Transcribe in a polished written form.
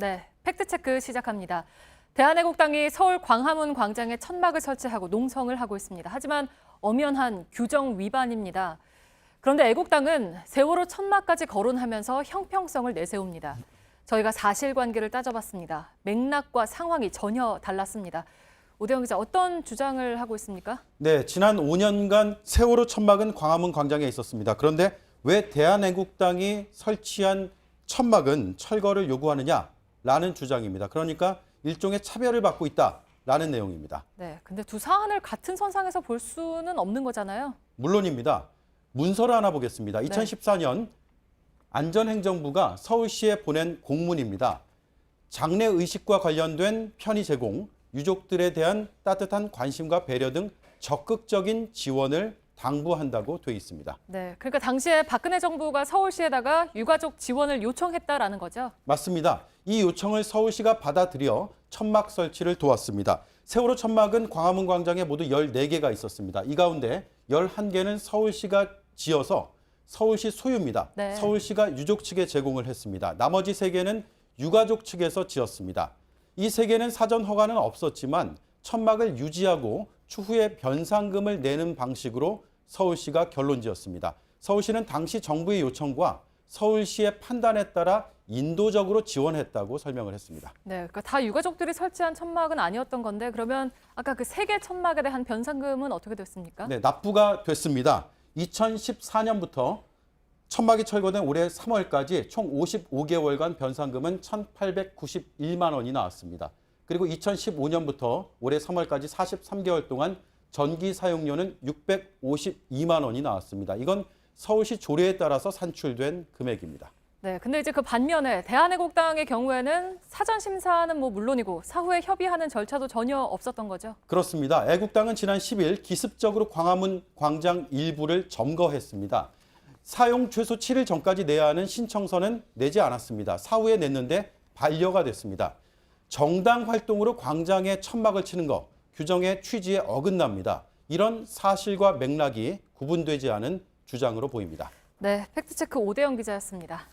네, 팩트체크 시작합니다. 대한애국당이 서울 광화문 광장에 천막을 설치하고 농성을 하고 있습니다. 하지만 엄연한 규정 위반입니다. 그런데 애국당은 세월호 천막까지 거론하면서 형평성을 내세웁니다. 저희가 사실관계를 따져봤습니다. 맥락과 상황이 전혀 달랐습니다. 오대영 기자, 어떤 주장을 하고 있습니까? 네, 지난 5년간 세월호 천막은 광화문 광장에 있었습니다. 그런데 왜 대한애국당이 설치한 천막은 철거를 요구하느냐라는 주장입니다. 그러니까 일종의 차별을 받고 있다라는 내용입니다. 네, 근데 두 사안을 같은 선상에서 볼 수는 없는 거잖아요. 물론입니다. 문서를 하나 보겠습니다. 2014년 안전행정부가 서울시에 보낸 공문입니다. 장례의식과 관련된 편의 제공, 유족들에 대한 따뜻한 관심과 배려 등 적극적인 지원을 당부한다고 돼 있습니다. 네, 그러니까 당시에 박근혜 정부가 서울시에다가 유가족 지원을 요청했다라는 거죠? 맞습니다. 이 요청을 서울시가 받아들여 천막 설치를 도왔습니다. 세월호 천막은 광화문 광장에 모두 14개가 있었습니다. 이 가운데 11개는 서울시가 지어서 서울시 소유입니다. 네. 서울시가 유족 측에 제공을 했습니다. 나머지 3개는 유가족 측에서 지었습니다. 이 3개는 사전 허가는 없었지만 천막을 유지하고 추후에 변상금을 내는 방식으로 서울시가 결론지었습니다. 서울시는 당시 정부의 요청과 서울시의 판단에 따라 인도적으로 지원했다고 설명을 했습니다. 네, 그러니까 다 유가족들이 설치한 천막은 아니었던 건데 그러면 아까 그 3개 천막에 대한 변상금은 어떻게 됐습니까? 네, 납부가 됐습니다. 2014년부터 천막이 철거된 올해 3월까지 총 55개월간 변상금은 1,891만 원이 나왔습니다. 그리고 2015년부터 올해 3월까지 43개월 동안 전기 사용료는 652만 원이 나왔습니다. 이건 서울시 조례에 따라서 산출된 금액입니다. 네, 근데 이제 그 반면에 대한애국당의 경우에는 사전 심사는 물론이고 사후에 협의하는 절차도 전혀 없었던 거죠? 그렇습니다. 애국당은 지난 10일 기습적으로 광화문 광장 일부를 점거했습니다. 사용 최소 7일 전까지 내야 하는 신청서는 내지 않았습니다. 사후에 냈는데 반려가 됐습니다. 정당 활동으로 광장에 천막을 치는 것, 규정의 취지에 어긋납니다. 이런 사실과 맥락이 구분되지 않은 주장으로 보입니다. 네, 팩트체크 오대영 기자였습니다.